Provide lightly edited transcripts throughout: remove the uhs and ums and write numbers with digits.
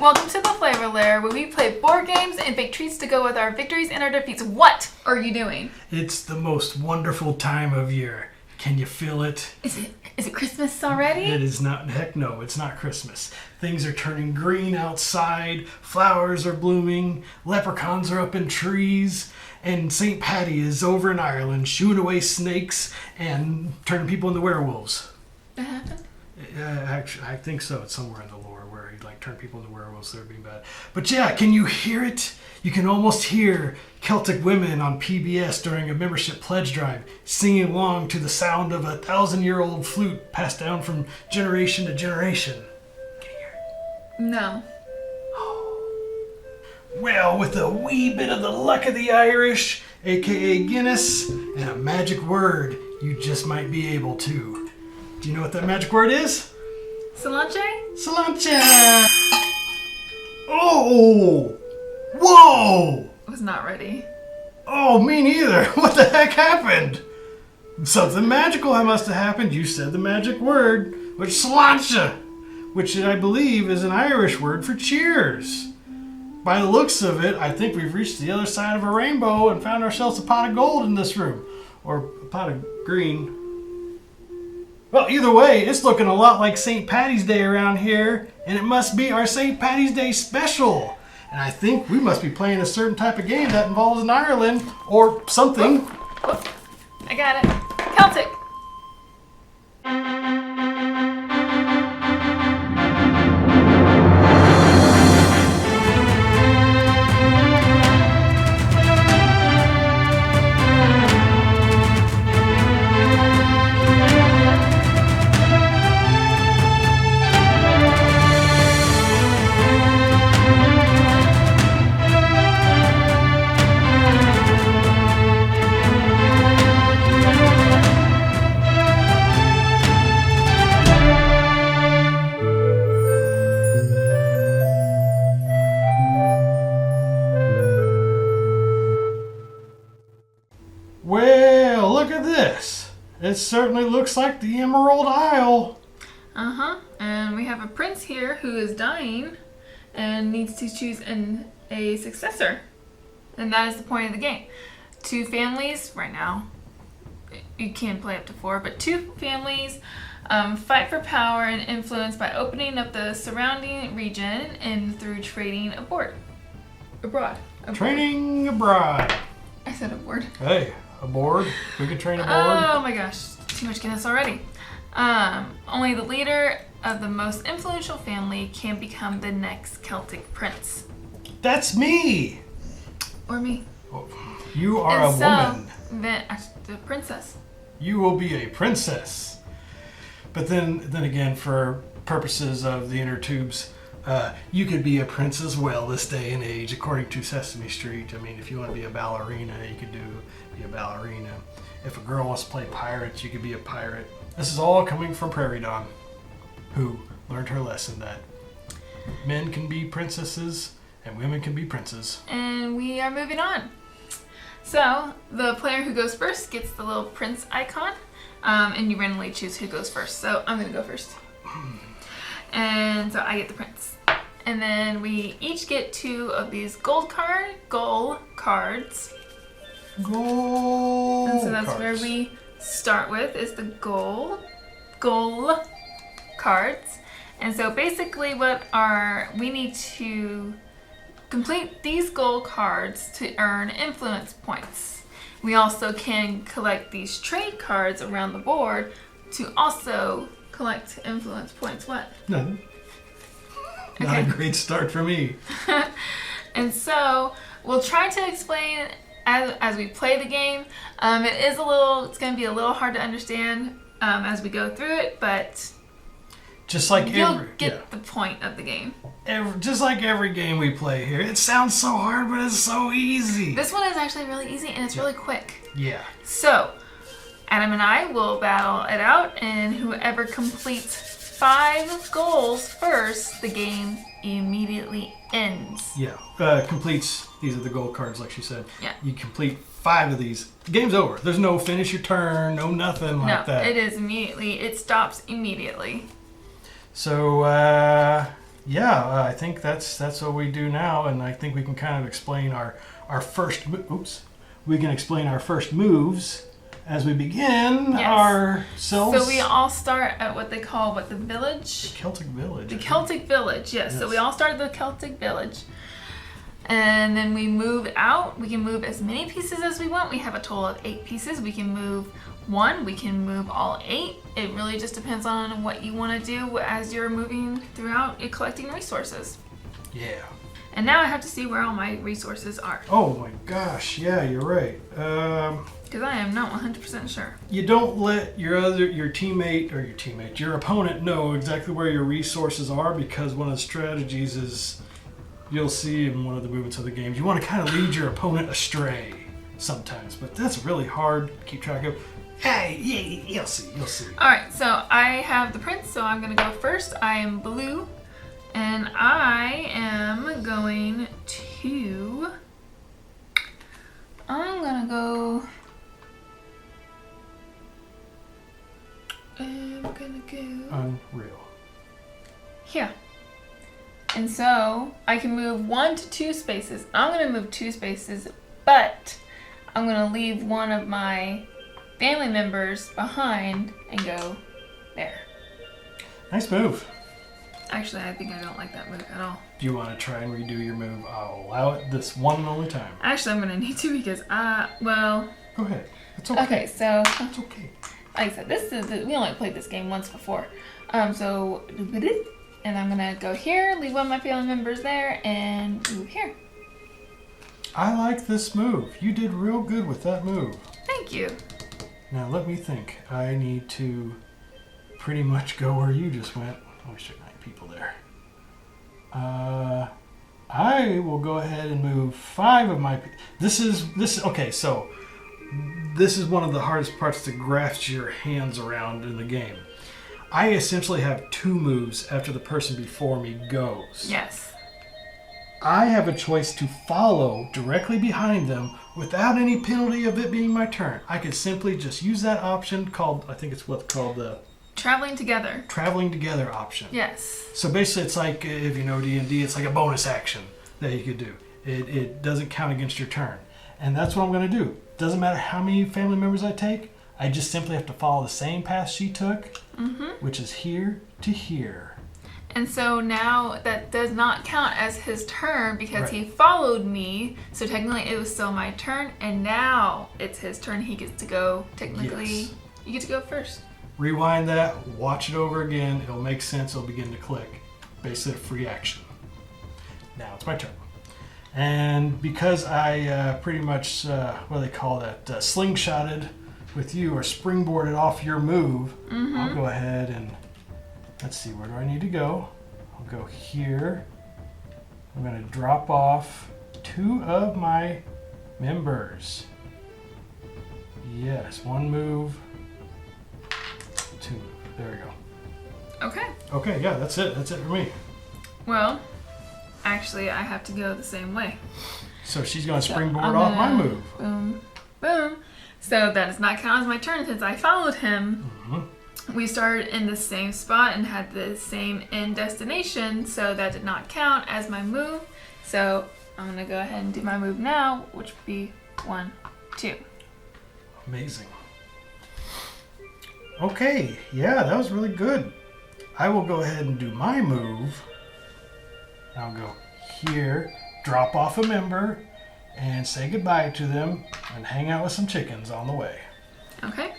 Welcome to the Flavor Lair, where we play board games and bake treats to go with our victories and our defeats. What are you doing? It's the most wonderful time of year. Can you feel it? Is it Christmas already? It is not. Heck no, it's not Christmas. Things are turning green outside. Flowers are blooming. Leprechauns are up in trees. And St. Patty is over in Ireland shooing away snakes and turning people into werewolves. That happened? Actually, I think so. It's somewhere in the lore where he turned people into werewolves. They're being bad. But yeah, can you hear it? You can almost hear Celtic women on PBS during a membership pledge drive singing along to the sound of a 1,000-year-old flute passed down from generation to generation. Can you hear it? No. Well, with a wee bit of the luck of the Irish, aka Guinness, and a magic word, you just might be able to. Do you know what that magic word is? Cilantro? Cilantro! Oh! Whoa! I was not ready. Oh, me neither. What the heck happened? Something magical must have happened. You said the magic word, which is cilantro, which I believe is an Irish word for cheers. By the looks of it, I think we've reached the other side of a rainbow and found ourselves a pot of gold in this room. Or a pot of green. Well, either way, it's looking a lot like St. Patty's Day around here, and it must be our St. Patty's Day special. And I think we must be playing a certain type of game that involves an Ireland or something. Whoop. I got it. Celtic. Well, look at this. It certainly looks like the Emerald Isle. Uh-huh. And we have a prince here who is dying and needs to choose a successor. And that is the point of the game. 2 families, right now, you can play up to 4, but 2 families fight for power and influence by opening up the surrounding region and through trading abroad. Training abroad. I said aboard. Hey, aboard. We can train aboard. Oh my gosh, too much Guinness already. Only the leader of the most influential family can become the next Celtic prince. That's me. Or me. You are a woman. Then the princess. You will be a princess. But then again, for purposes of the inner tubes, you could be a prince as well this day and age, according to Sesame Street. I mean, if you want to be a ballerina, you could be a ballerina. If a girl wants to play pirates, you could be a pirate. This is all coming from Prairie Dawn, who learned her lesson that men can be princesses and women can be princes. And we are moving on. So, the player who goes first gets the little prince icon, and you randomly choose who goes first. So, I'm going to go first. And so I get the prince. And then we each get 2 of these gold cards. Gold And so that's cards. where we start with, is the goal cards. And so basically we need to complete these gold cards to earn influence points. We also can collect these trade cards around the board to also collect influence points. What? No. Not Okay. a great start for me. And so we'll try to explain as we play the game. It's going to be a little hard to understand as we go through it, but Just like you'll get the point of the game. just like every game we play here. It sounds so hard, but it's so easy. This one is actually really easy and it's really quick. Yeah. So, Adam and I will battle it out, and whoever completes 5 goals first, the game immediately ends. Yeah. Completes, these are the gold cards like she said. Yeah. You complete 5 of these, the game's over. There's no finish your turn, no nothing like No, that. it is immediately, it stops immediately. So, Yeah, I think that's what we do now, and I think we can kind of explain our first. We can explain our first moves as we begin Yes. ourselves. So we all start at what they call the village. The Celtic village. The Celtic village, yes. So we all start at the Celtic village. And then we move out. We can move as many pieces as we want. We have a total of 8 pieces. We can move 1. We can move all 8. It really just depends on what you want to do as you're moving throughout and collecting resources. Yeah. And now I have to see where all my resources are. Oh my gosh, yeah, you're right. Because I am not 100% sure. You don't let your opponent know exactly where your resources are, because one of the strategies is, you'll see in one of the movements of the games, you want to kind of lead your opponent astray sometimes, but that's really hard to keep track of. Hey, yeah, you'll see. Alright, so I have the prince, so I'm going to go first. I am blue, and I am going to... I'm going to go... Unreal. Here. And so I can move 1 to 2 spaces. I'm going to move 2 spaces, but I'm going to leave one of my family members behind and go there. Nice move. Actually, I think I don't like that move at all. Do you want to try and redo your move? I'll allow it this one and only time. Actually, I'm going to need to because, well... Go ahead. It's okay. Okay, so... It's okay. Like I said, we only played this game once before. So... And I'm going to go here, leave one of my family members there, and move here. I like this move. You did real good with that move. Thank you. Now let me think. I need to pretty much go where you just went. Oh, shit, 9 people there. I will go ahead and move 5 of my... Okay, so this is one of the hardest parts to grasp your hands around in the game. I essentially have 2 moves after the person before me goes. Yes. I have a choice to follow directly behind them without any penalty of it being my turn. I could simply just use that option called, I think it's what's called the... Traveling together. Traveling together option. Yes. So basically it's like, if you know D&D, it's like a bonus action that you could do. It doesn't count against your turn. And that's what I'm going to do. Doesn't matter how many family members I take, I just simply have to follow the same path she took, which is here to here. And so now that does not count as his turn because he followed me. So technically it was still my turn. And now it's his turn. He gets to go. Technically, you get to go first. Rewind that. Watch it over again. It'll make sense. It'll begin to click. Basically a free action. Now it's my turn. And because I pretty much, what do they call that, slingshotted with you or springboarded off your move, I'll go ahead and... Let's see, where do I need to go? I'll go here. I'm going to drop off 2 of my members. Yes, 1 move, 2 move. There we go. Okay. Okay, yeah, that's it. That's it for me. Well, actually, I have to go the same way. So she's going to springboard off my move. Boom, boom. So that does not count as my turn since I followed him. We started in the same spot and had the same end destination, so that did not count as my move. So I'm going to go ahead and do my move now, which would be 1, 2. Amazing. Okay, yeah, that was really good. I will go ahead and do my move. I'll go here, drop off a member, and say goodbye to them, and hang out with some chickens on the way. Okay.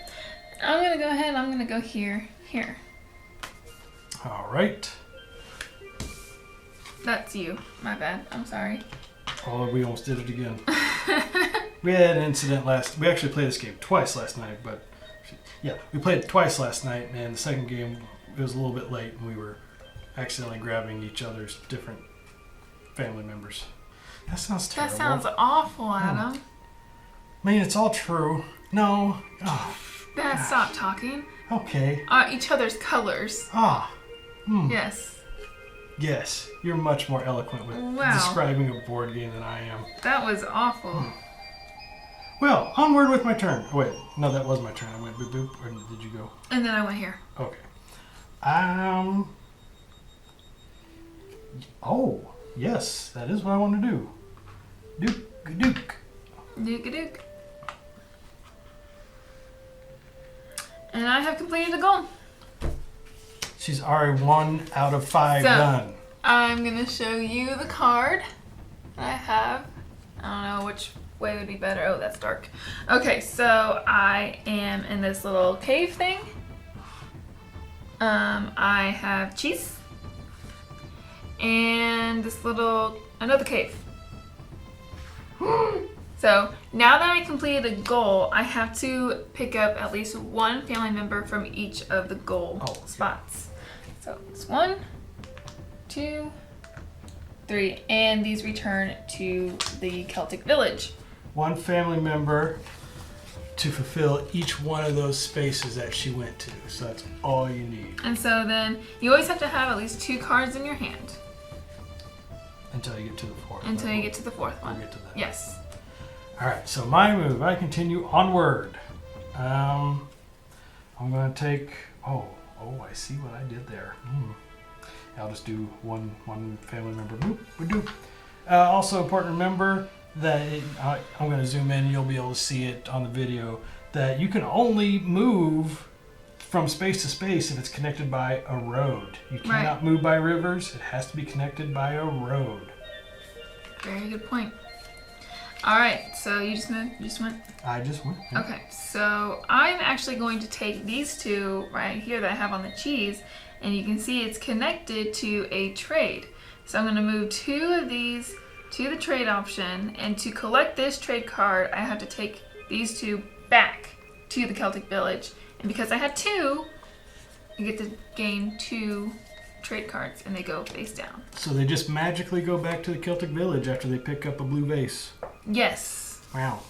I'm going to go ahead, I'm going to go here. All right. That's you. My bad. I'm sorry. Oh, we almost did it again. We had an incident we actually played this game twice last night, but yeah, we played it twice last night, and the second game, it was a little bit late, and we were accidentally grabbing each other's different family members. That sounds terrible. That sounds awful, Adam. I mean, it's all true. No. Oh, Dad, stop talking. okay. Each other's colors. Yes. Yes, you're much more eloquent with describing a board game than I am. That was awful. Well, onward with my turn. Oh, wait, no, that was my turn. I went boop boop, or did you go? And then I went here. Okay. Oh, yes, that is what I want to do. Duke. Duke. And I have completed the goal. She's already 1 out of 5 done. I'm going to show you the card I have. I don't know which way would be better. Oh, that's dark. Okay, so I am in this little cave thing. I have cheese. And this another cave. So now that I completed a goal, I have to pick up at least one family member from each of the goal spots. So it's 1, 2, 3, and these return to the Celtic village. One family member to fulfill each one of those spaces that she went to. So that's all you need. And so then you always have to have at least 2 cards in your hand. Until you get to the 4th. Until you get to the 4th one. We'll get to that. Yes. Alright, so my move, I continue onward. I'm going to take... Oh, I see what I did there. I'll just do one family member. Boop. Also important to remember that I'm going to zoom in. You'll be able to see it on the video. That you can only move from space to space if it's connected by a road. You cannot move by rivers. It has to be connected by a road. Very good point. All right, so you just moved? You just went? I just went. Yeah. Okay, so I'm actually going to take these 2 right here that I have on the cheese, and you can see it's connected to a trade. So I'm going to move 2 of these to the trade option, and to collect this trade card, I have to take these 2 back to the Celtic village. And because I had 2, you get to gain 2 trade cards, and they go face down. So they just magically go back to the Celtic village after they pick up a blue vase. Yes. Wow.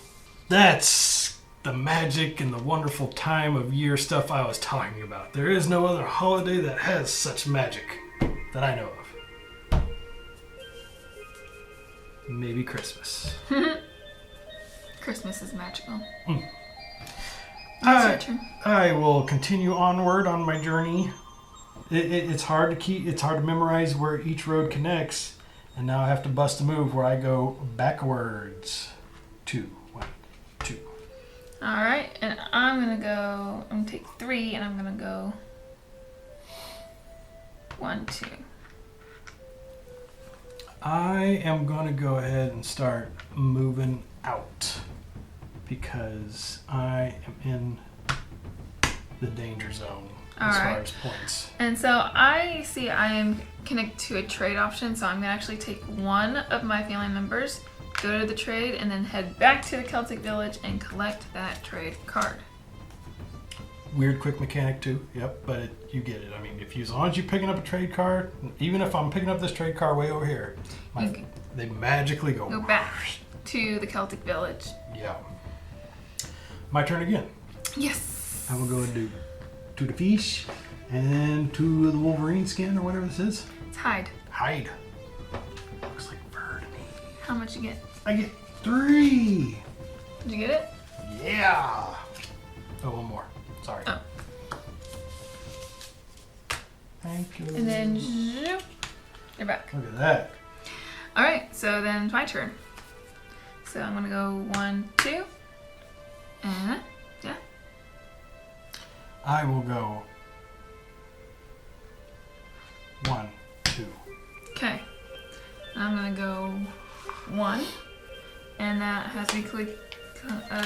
That's the magic and the wonderful time of year stuff I was talking about. There is no other holiday that has such magic that I know of. Maybe Christmas. Christmas is magical. I will continue onward on my journey. It's hard to memorize where each road connects, and now I have to bust a move where I go backwards. 2, 1, 2. All right, and I'm gonna take 3, and I'm gonna go 1, 2. I am gonna go ahead and start moving out because I am in the danger zone. As far as points. And so I see I am connected to a trade option, so I'm going to actually take one of my family members, go to the trade, and then head back to the Celtic village and collect that trade card. Weird quick mechanic too, yep, but you get it. I mean, as long as you're picking up a trade card, even if I'm picking up this trade card way over here, they magically go back to the Celtic village. Yeah. My turn again. Yes. I will go and do to the fish and to the Wolverine skin or whatever this is. It's hide. Hide. Looks like fur to me. How much you get? I get 3. Did you get it? Yeah. Oh, one more. Sorry. Oh. Thank you. And then zoop, you're back. Look at that. All right, so then it's my turn. So I'm gonna go 1, 2, and yeah. I will go 1, 2. Okay. I'm gonna go 1, and that has me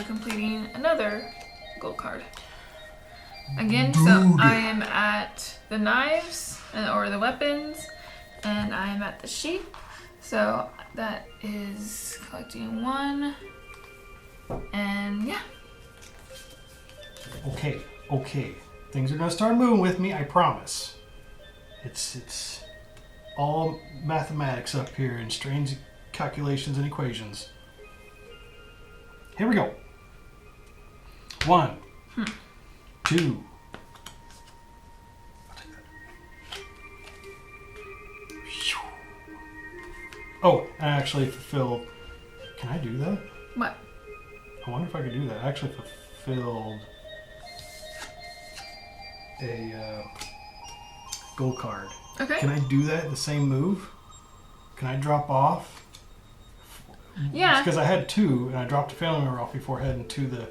completing another gold card. Again, so I am at the knives or the weapons, and I am at the sheep. So that is collecting 1, and yeah. Okay. Things are gonna start moving with me, I promise. It's all mathematics up here and strange calculations and equations. Here we go. 1, 2. I'll take that. Oh, I actually fulfilled. Can I do that? What? I wonder if I could do that. I actually fulfilled a gold card. Okay. Can I do that in the same move? Can I drop off? Yeah. Because I had 2, and I dropped a family member off before heading to the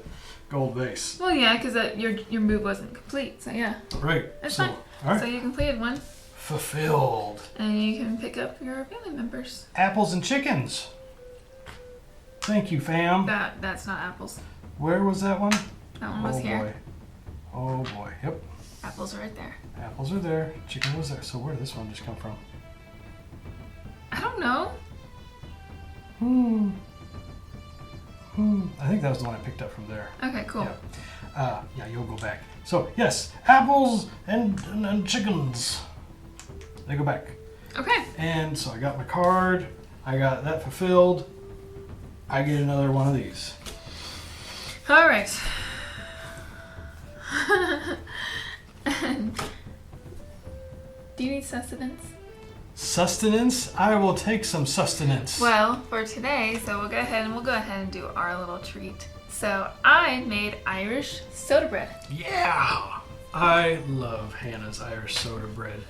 gold base. Well, yeah, because your move wasn't complete, so yeah. Right. That's so, fine. All right. So you completed one. Fulfilled. And you can pick up your family members. Apples and chickens. Thank you, fam. That's not apples. Where was that one? That one was here. Boy. Oh boy. Yep. Apples are right there. Apples are there. Chicken was there. So where did this one just come from? I don't know. I think that was the one I picked up from there. Okay, cool. Yeah, you'll go back. So yes, apples and chickens. They go back. Okay. And so I got my card. I got that fulfilled. I get another one of these. All right. Do you need sustenance? Sustenance? I will take some sustenance. Well, for today, so we'll go ahead and do our little treat. So I made Irish soda bread. Yeah! I love Hannah's Irish soda bread.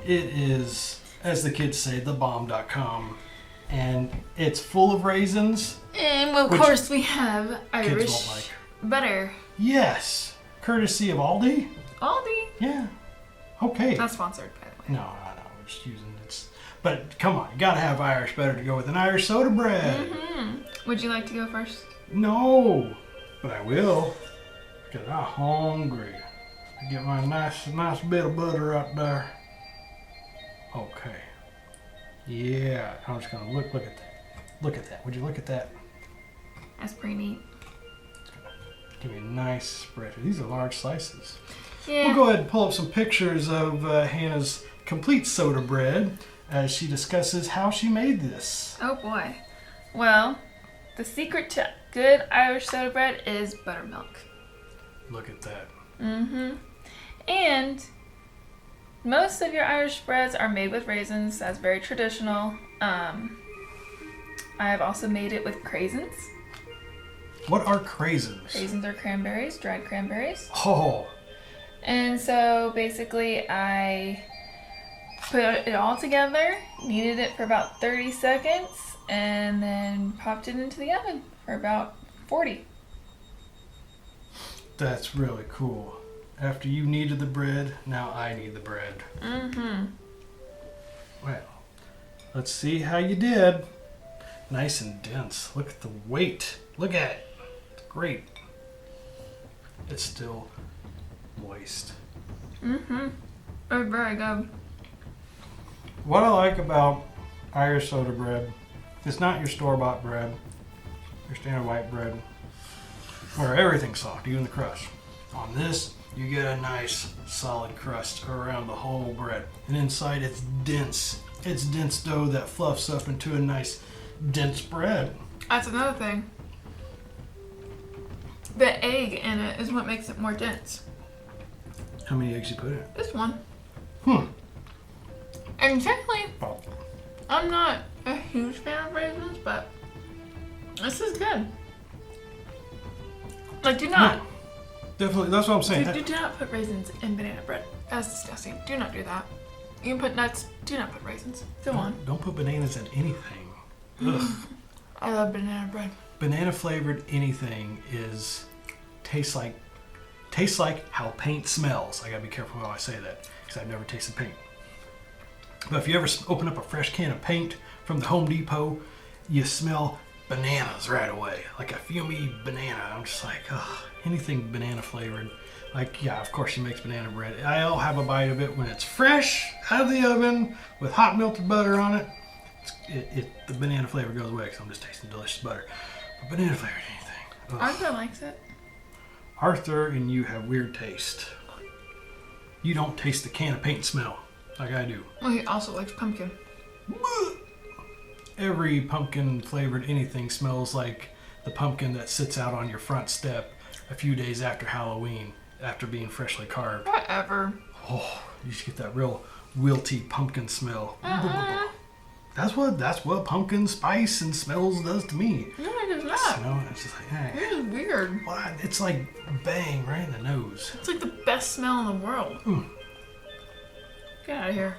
It is, as the kids say, thebomb.com. And it's full of raisins. And of course we have Irish won't like. butter. Yes! Courtesy of Aldi? Aldi. Yeah. Okay. Not sponsored, by the way. No, we're just using it. But come on, you gotta have Irish butter to go with an Irish soda bread. Mm-hmm. Would you like to go first? No, but I will, because I'm hungry. I get my nice bit of butter right there. Okay. Yeah, I'm just gonna look at that. Look at that. Would you look at that? That's pretty neat. Give me a nice spread. These are large slices. Yeah. We'll go ahead and pull up some pictures of Hannah's complete soda bread as she discusses how she made this. Oh boy. Well, the secret to good Irish soda bread is buttermilk. Look at that. Mm-hmm. And most of your Irish breads are made with raisins. That's very traditional. I've also made it with craisins. What are craisins? Craisins are cranberries, dried cranberries. Oh. And so basically I put it all together, kneaded it for about 30 seconds, and then popped it into the oven for about 40. That's really cool. After you kneaded the bread, now I need the bread. Mm-hmm. Well, let's see how you did. Nice and dense. Look at the weight. Look at it. It's great. It's still moist. Mm-hmm. Very, very good. What I like about Irish soda bread, it's not your store-bought bread, your standard white bread, where everything's soft, even the crust. On this, you get a nice solid crust around the whole bread. And inside it's dense. It's dense dough that fluffs up into a nice dense bread. That's another thing. The egg in it is what makes it more dense. How many eggs you put in it? This one. And technically, I'm not a huge fan of raisins, but this is good. Like, do not. No, definitely, that's what I'm saying. Do not put raisins in banana bread. That's disgusting. Do not do that. You can put nuts. Do not put raisins. Go on. Don't put bananas in anything. Ugh. I love banana bread. Banana flavored anything tastes like how paint smells. I gotta be careful how I say that because I've never tasted paint. But if you ever open up a fresh can of paint from the Home Depot, you smell bananas right away, like a fumy banana. I'm just like, ugh, anything banana flavored. Like, yeah, of course she makes banana bread. I'll have a bite of it when it's fresh out of the oven with hot melted butter on it. The banana flavor goes away because I'm just tasting delicious butter. But banana flavored anything. Ugh. Arthur likes it. Arthur and you have weird taste. You don't taste the can of paint smell like I do. Well, he also likes pumpkin. Every pumpkin flavored anything smells like the pumpkin that sits out on your front step a few days after Halloween, after being freshly carved. Whatever. Oh, you just get that real wilty pumpkin smell. That's what pumpkin spice and smells does to me. No, it does not. Smell, it's just like, hey. It is weird. What? It's like bang right in the nose. It's like the best smell in the world. Get out of here.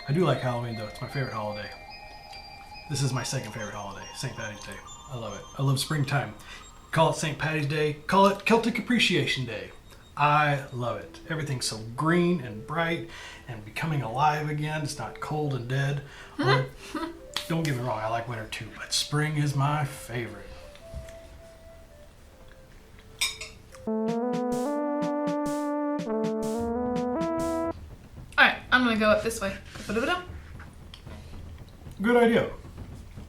I do like Halloween though. It's my favorite holiday. This is my second favorite holiday, St. Patty's Day. I love it. I love springtime. Call it St. Patty's Day. Call it Celtic Appreciation Day. I love it. Everything's so green and bright and becoming alive again. It's not cold and dead. Or, don't get me wrong, I like winter too, but spring is my favorite. Alright, I'm gonna go up this way. Good idea.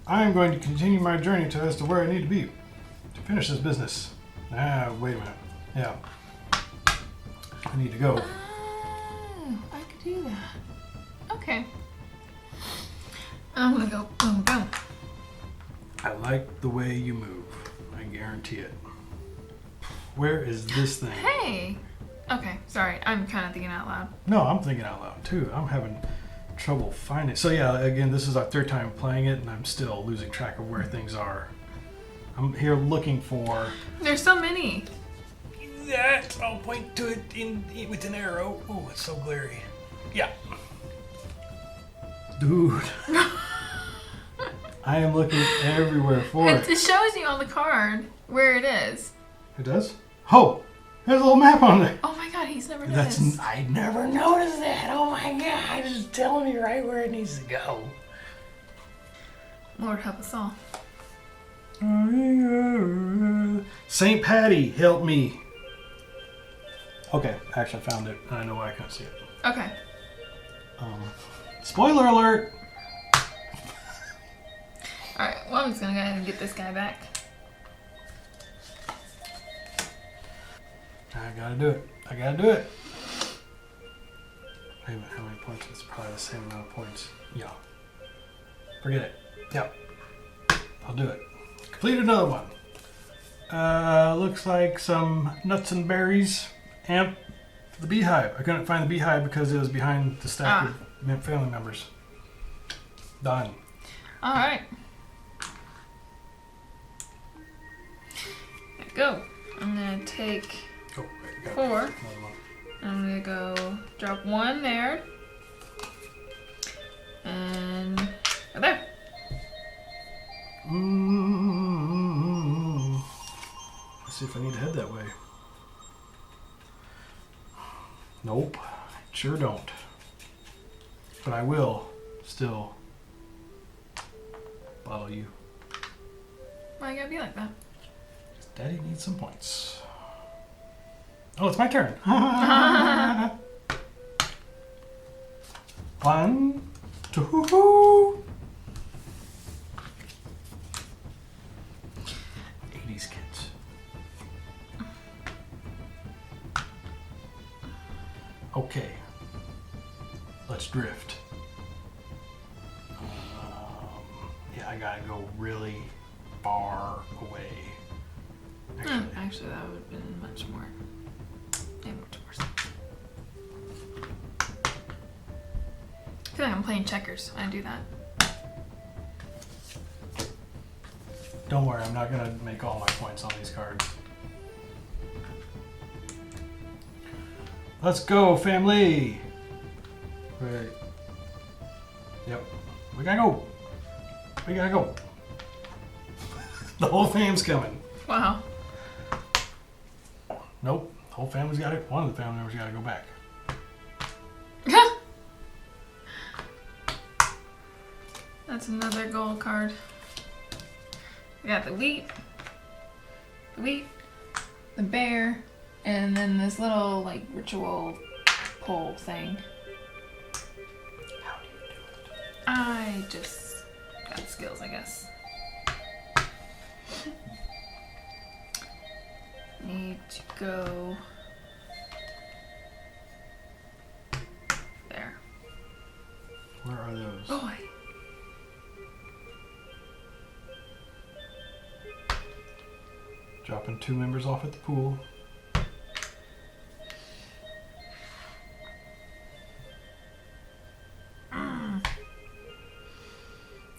I am going to continue my journey as to where I need to be to finish this business. Wait a minute. Yeah. I need to go. Oh, I could do that. Okay. I'm gonna go boom, boom. I like the way you move. I guarantee it. Where is this thing? Hey! Okay, sorry. I'm kind of thinking out loud. No, I'm thinking out loud too. I'm having trouble finding it. So yeah, again, this is our third time playing it, and I'm still losing track of where things are. I'm here looking for... There's so many. That! I'll point to it with an arrow. Oh, it's so glary. Yeah. Dude. I am looking everywhere for it. It shows you on the card where it is. It does? Oh! There's a little map on there. Oh my god, he's never noticed. I never noticed that. Oh my god, it's telling me right where it needs to go. Lord help us all. Saint Patty, help me. Okay, actually I found it. I know why I can't see it. Okay. Spoiler alert! Alright, well I'm just gonna go ahead and get this guy back. I gotta do it. I gotta do it. Wait a minute, how many points? It's probably the same amount of points. Yeah. Forget it. Yep. I'll do it. Complete another one. Looks like some nuts and berries. And the beehive. I couldn't find the beehive because it was behind the stack of family members. Done. Alright. Go. I'm gonna take... Oh, wait, you got 4. another one. I'm gonna go drop 1 there. And go there. Let's see if I need to head that way. Nope, sure don't. But I will still follow you. Why you gotta be like that? Daddy needs some points. Oh, it's my turn. 1, 2. 80s kids. Okay. Let's drift. Yeah, I gotta go really far away. Actually, that would have been much more. And much worse. I feel like I'm playing checkers when I do that. Don't worry, I'm not gonna make all my points on these cards. Let's go, family! Right. Yep. We gotta go. We gotta go. The whole fam's coming. Wow. Nope. The whole family's got it. One of the family members gotta go back. That's another gold card. We got the wheat, the bear, and then this little like ritual pole thing. How do you do it? I just got skills, I guess. Need to go there. Where are those? Boy. Dropping 2 members off at the pool.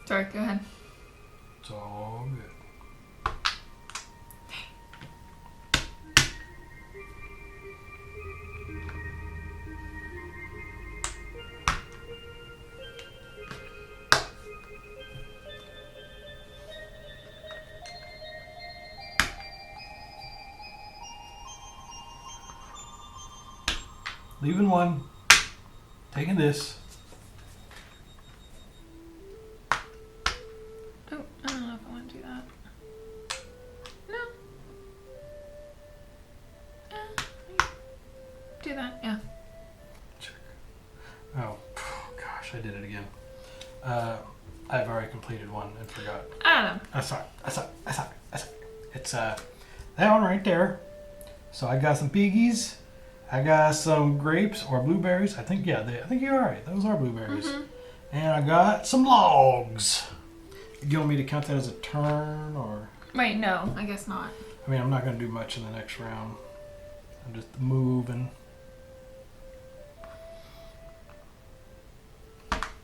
Sorry, go ahead. It's all good. Leaving one. Taking this. Oh, I don't know if I want to do that. No. Do that, yeah. Check. Oh, gosh, I did it again. I've already completed one and forgot. I don't know. I saw it. It's that one right there. So I got some piggies. I got some grapes or blueberries. I think you're right. Those are blueberries. Mm-hmm. And I got some logs. You want me to count that as a turn or? Wait, no, I guess not. I mean, I'm not going to do much in the next round. I'm just moving.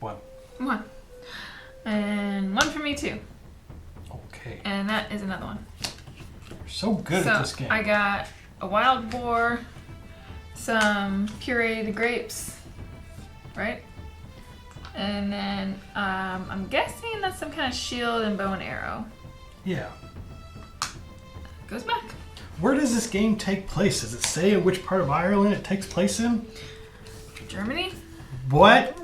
One. One. And one for me too. Okay. And that is another one. You're so good at this game. I got a wild boar, some pureed grapes, right? And then I'm guessing that's some kind of shield and bow and arrow. Yeah. Goes back. Where does this game take place? Does it say which part of Ireland it takes place in? Germany? What?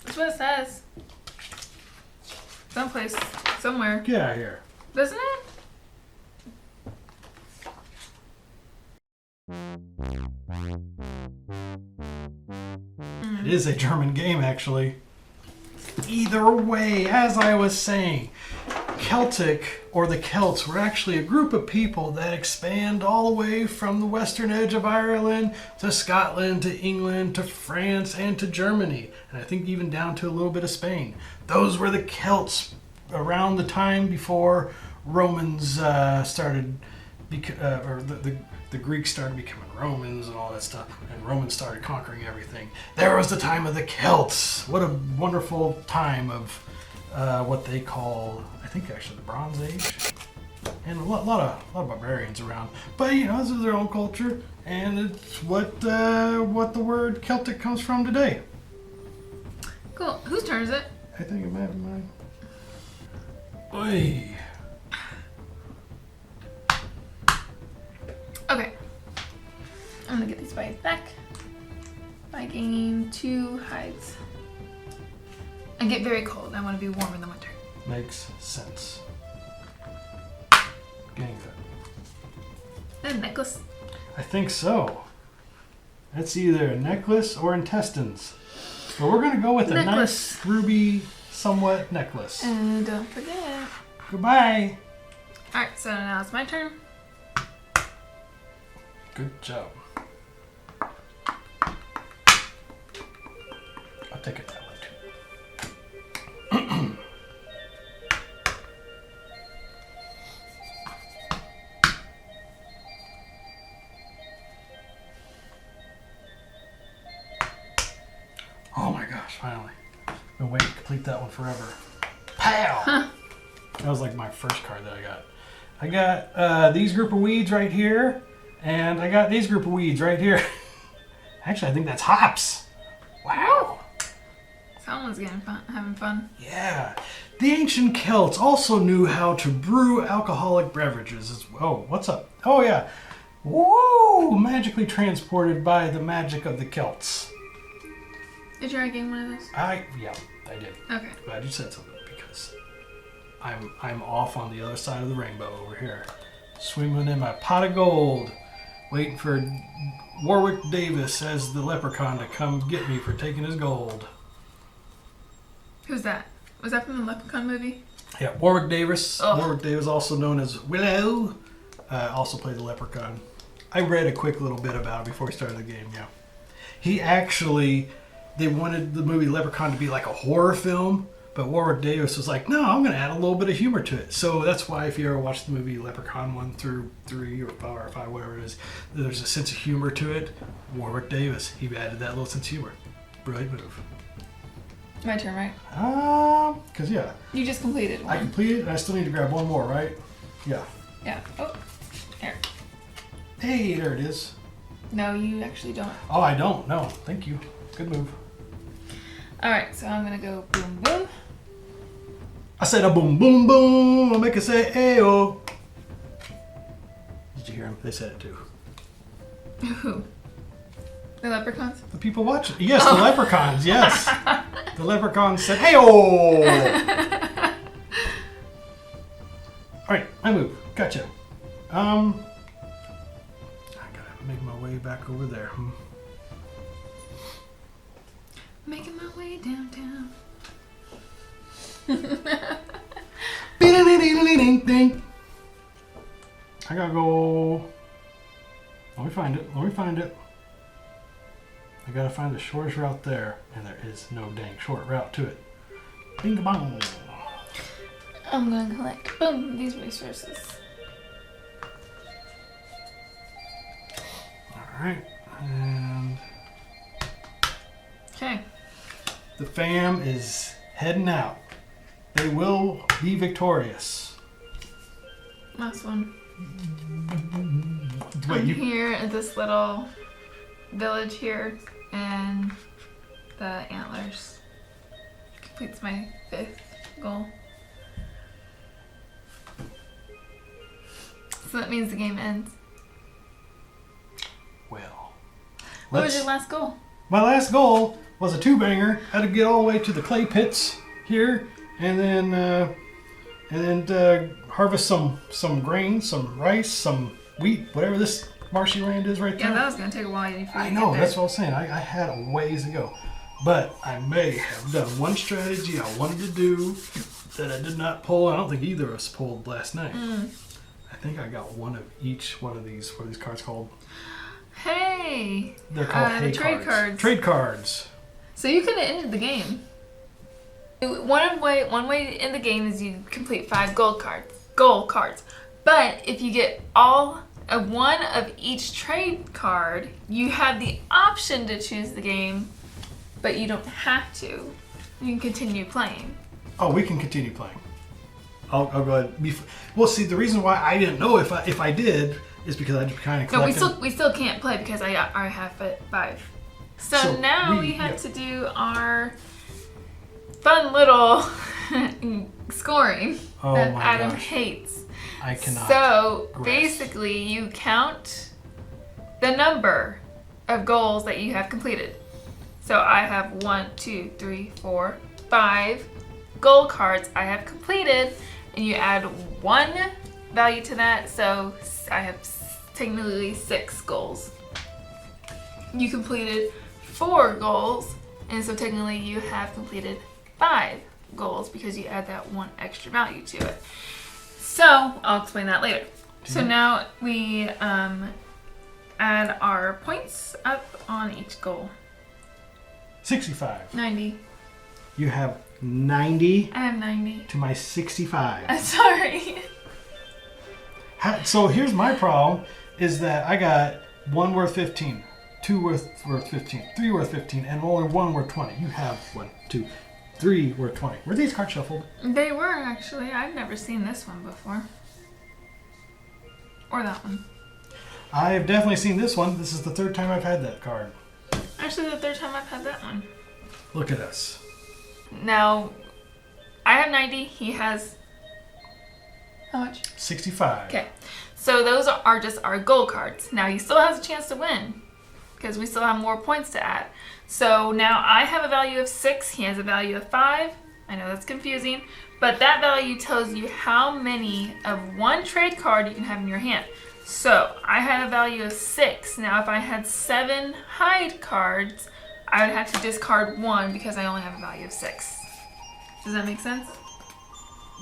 That's what it says. Someplace, somewhere. Get out of here. Doesn't it? It is a German game, actually. Either way, as I was saying, Celtic, or the Celts, were actually a group of people that expand all the way from the western edge of Ireland to Scotland to England to France and to Germany, and I think even down to a little bit of Spain. Those were the Celts around the time before Romans started, or the Greeks started becoming Romans and all that stuff, and Romans started conquering everything. There was the time of the Celts. What a wonderful time of what they call, I think actually the Bronze Age, and a lot of barbarians around. But you know, this is their own culture, and it's what the word Celtic comes from today. Cool. Whose turn is it? I think it might be mine. Oy. Okay. I'm gonna get these bites back by gaining 2 hides. I get very cold. I want to be warm in the winter. Makes sense. Getting fat. A necklace. I think so. That's either a necklace or intestines. But we're gonna go with a Necklace. nice ruby, somewhat necklace. And don't forget. Goodbye. Alright, so now it's my turn. Good job. I'll take it that way too. Oh my gosh, finally. Been waiting to complete that one forever. Pow! Huh. That was like my first card that I got. I got these group of weeds right here, and I got these group of weeds right here. Actually, I think that's hops. Wow. Someone's having fun. Yeah. The ancient Celts also knew how to brew alcoholic beverages as well. Oh, what's up? Oh, yeah. Woo! Magically transported by the magic of the Celts. Did you already gain one of those? Yeah, I did. Okay. Glad you said something because I'm off on the other side of the rainbow over here. Swimming in my pot of gold. Waiting for Warwick Davis as the leprechaun to come get me for taking his gold. Who's that? Was that from the Leprechaun movie? Yeah, Warwick Davis. Oh. Warwick Davis, also known as Willow, also played the leprechaun. I read a quick little bit about it before we started the game, yeah. He actually, they wanted the movie Leprechaun to be like a horror film, but Warwick Davis was like, no, I'm going to add a little bit of humor to it. So that's why if you ever watch the movie Leprechaun 1 through 3 or 4 or 5, whatever it is, there's a sense of humor to it. Warwick Davis, he added that little sense of humor. Brilliant move. My turn, right? Because yeah. You just completed one. I completed, I still need to grab one more, right? Yeah. Yeah. Oh, here. Hey, there it is. No, you actually don't. Oh, I don't. No, thank you. Good move. Alright, so I'm gonna go boom boom. I said a boom, boom, boom. I'll make it say ayo. Did you hear him? They said it too. Ooh. The leprechauns? The people watching. Yes, the leprechauns. Yes. The leprechauns said, "Hey-oh!" All right, I move. Gotcha. I gotta make my way back over there. Making my way downtown. I gotta go. Let me find it. I gotta find the shortest route there, and there is no dang short route to it. Bing bong. I'm gonna collect, boom, these resources. Alright, and Okay. the fam is heading out. They will be victorious. Last one. Wait, I'm you. here at this little village here, and the antlers completes my 5th goal. So that means the game ends. Well, What was your last goal? my last goal was a 2-banger. Had to get all the way to the clay pits here, and then harvest some grain, some rice, some wheat, whatever this marshy land is right there. Yeah, that was gonna take a while. I know, that's what I was saying. I had a ways to go. But I may have done one strategy I wanted to do that I did not pull. I don't think either of us pulled last night. I think I got one of each one of these. What are these cards called? Hey! They're called hay the trade cards. Trade cards. So you could have ended the game. One way in the game is you complete 5 goal cards. But if you get all of one of each trade card, you have the option to choose the game, but you don't have to. You can continue playing. Oh, we can continue playing. I'll go ahead. Well, see, the reason why I didn't know if I did is because I just kind of collected. No, we still can't play because I have 5. So now we have to do our fun little scoring that Adam hates. I cannot. So grasp. basically, you count the number of goals that you have completed. So I have 1, 2, 3, 4, 5 goal cards I have completed, and you add 1 value to that. So I have technically 6 goals. You completed 4 goals, and so technically you have completed 5 goals because you add that 1 extra value to it. So I'll explain that later. So now we add our points up on each goal. 65. 90. You have 90 I have 90. to my 65. I'm sorry. So here's my problem is that I got 1 worth 15, 2 worth 15, 3 worth 15, and only 1 worth 20. You have 1, 2, 3 worth 20. Were these cards shuffled? They were actually. I've never seen this one before. Or that one. I've definitely seen this one. This is the 3rd time I've had that card. Actually, the 3rd time I've had that one. Look at us. Now, I have 90. He has... How much? 65. Okay. So those are just our goal cards. Now, he still has a chance to win because we still have more points to add. So now I have a value of 6. He has a value of 5. I know that's confusing, but that value tells you how many of one trade card you can have in your hand. So I had a value of 6. Now if I had 7 hide cards, I would have to discard 1 because I only have a value of 6. Does that make sense?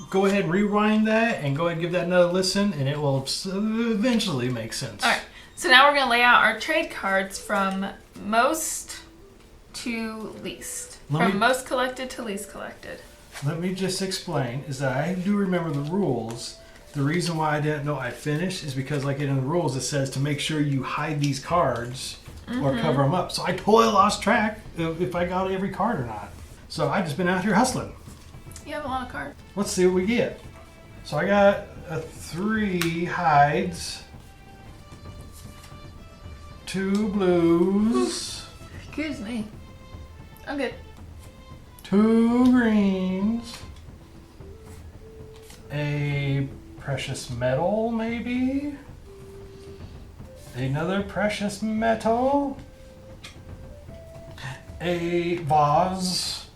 Go ahead and rewind that and go ahead and give that another listen, and it will eventually make sense. All right. So now we're going to lay out our trade cards from most to least. From most collected to least collected. Let me just explain, is that I do remember the rules. The reason why I didn't know I finished is because like in the rules it says to make sure you hide these cards or cover them up. So I totally lost track of if I got every card or not. So I've just been out here hustling. You have a lot of cards. Let's see what we get. So I got 3 hides, 2 blues, Excuse me. I'm good. 2 greens, a precious metal maybe, another precious metal, a vase,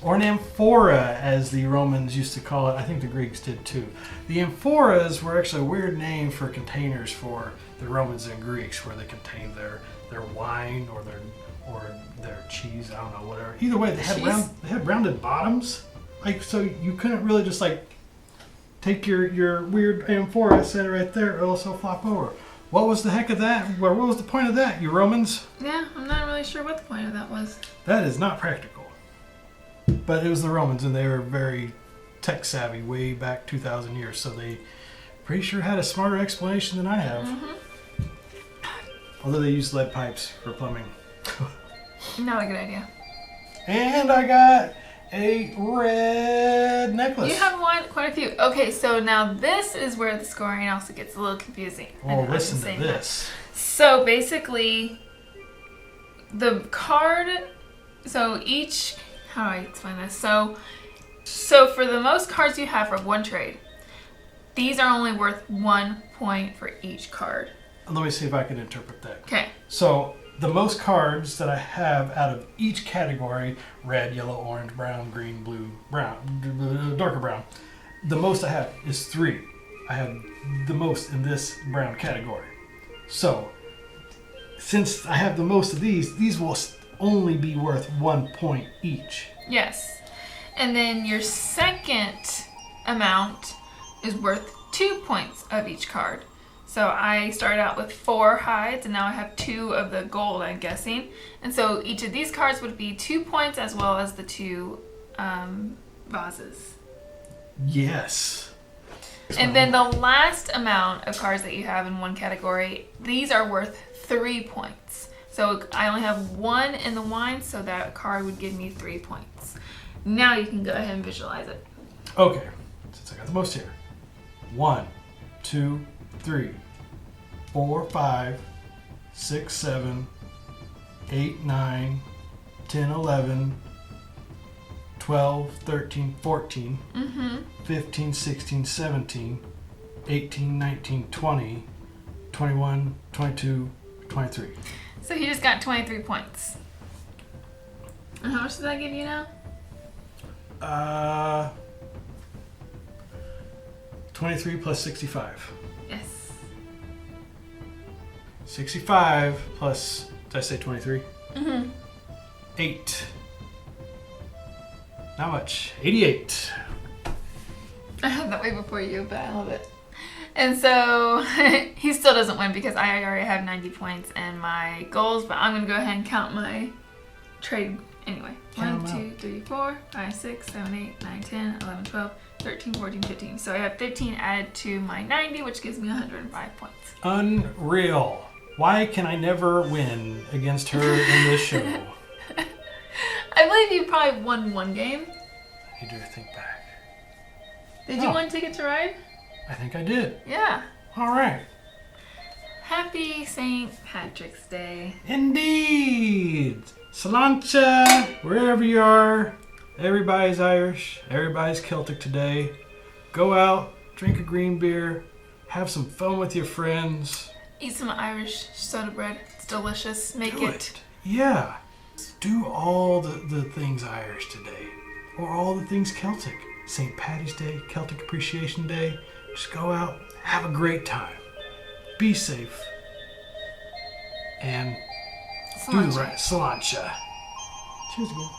or an amphora, as the Romans used to call it. I think the Greeks did too. The amphoras were actually a weird name for containers for the Romans and Greeks, where they contained their wine or their cheese. I don't know, whatever. Either way, they had rounded bottoms, like, so you couldn't really just like take your weird amphora, set it right there, or else it'll flop over. What was the heck of that? What was the point of that, you Romans? Yeah, I'm not really sure what the point of that was. That is not practical. But it was the Romans, and they were very tech savvy way back 2,000 years, so they pretty sure had a smarter explanation than I have. Mm-hmm. Although they used lead pipes for plumbing. Not a good idea. And I got a red necklace. You have quite a few. Okay, so now this is where the scoring also gets a little confusing. Oh, listen to this. So basically, the card. So each. How do I explain this? So for the most cards you have for one trade, these are only worth 1 point for each card. Let me see if I can interpret that. Okay. So the most cards that I have out of each category, red, yellow, orange, brown, green, blue, brown, darker brown, the most I have is 3. I have the most in this brown category. So since I have the most of these will only be worth 1 point each. Yes. And then your second amount is worth 2 points of each card. So I started out with 4 hides, and now I have 2 of the gold, I'm guessing. And so each of these cards would be 2 points, as well as the 2 vases. Yes. And then the last amount of cards that you have in one category, these are worth 3 points. So I only have 1 in the wine, so that card would give me 3 points. Now you can go ahead and visualize it. Okay, since I got the most here. 1, 2, 3, 4, 5, 6, 7, 8, 9, 10, 11, 12, 13, 14, 15, 16, 17, 18, 19, 20, 21, 22, 23. So he just got 23 points. And how much does that give you now? 23 plus 65. Yes. 65 plus, did I say 23? 8. Not much. 88. I had that way before you, but I love it. And so he still doesn't win because I already have 90 points and my goals, but I'm going to go ahead and count my trade anyway. 1, 2, 3, 4, 5, 6, 7, 8, 9, 10, 11, 12, 13, 14, 15. So I have 15 added to my 90, which gives me 105 points. Unreal. Why can I never win against her in this show? I believe you probably won 1 game. I need to think back. Did you win Ticket to Ride? I think I did. Yeah. All right. Happy St. Patrick's Day. Indeed. Sláinte, wherever you are. Everybody's Irish. Everybody's Celtic today. Go out, drink a green beer, have some fun with your friends. Eat some Irish soda bread. It's delicious. Make Do it. Yeah. Do all the things Irish today. Or all the things Celtic. St. Paddy's Day, Celtic Appreciation Day. Just go out, have a great time. Be safe. And do the right. Sláinte. Cheers again.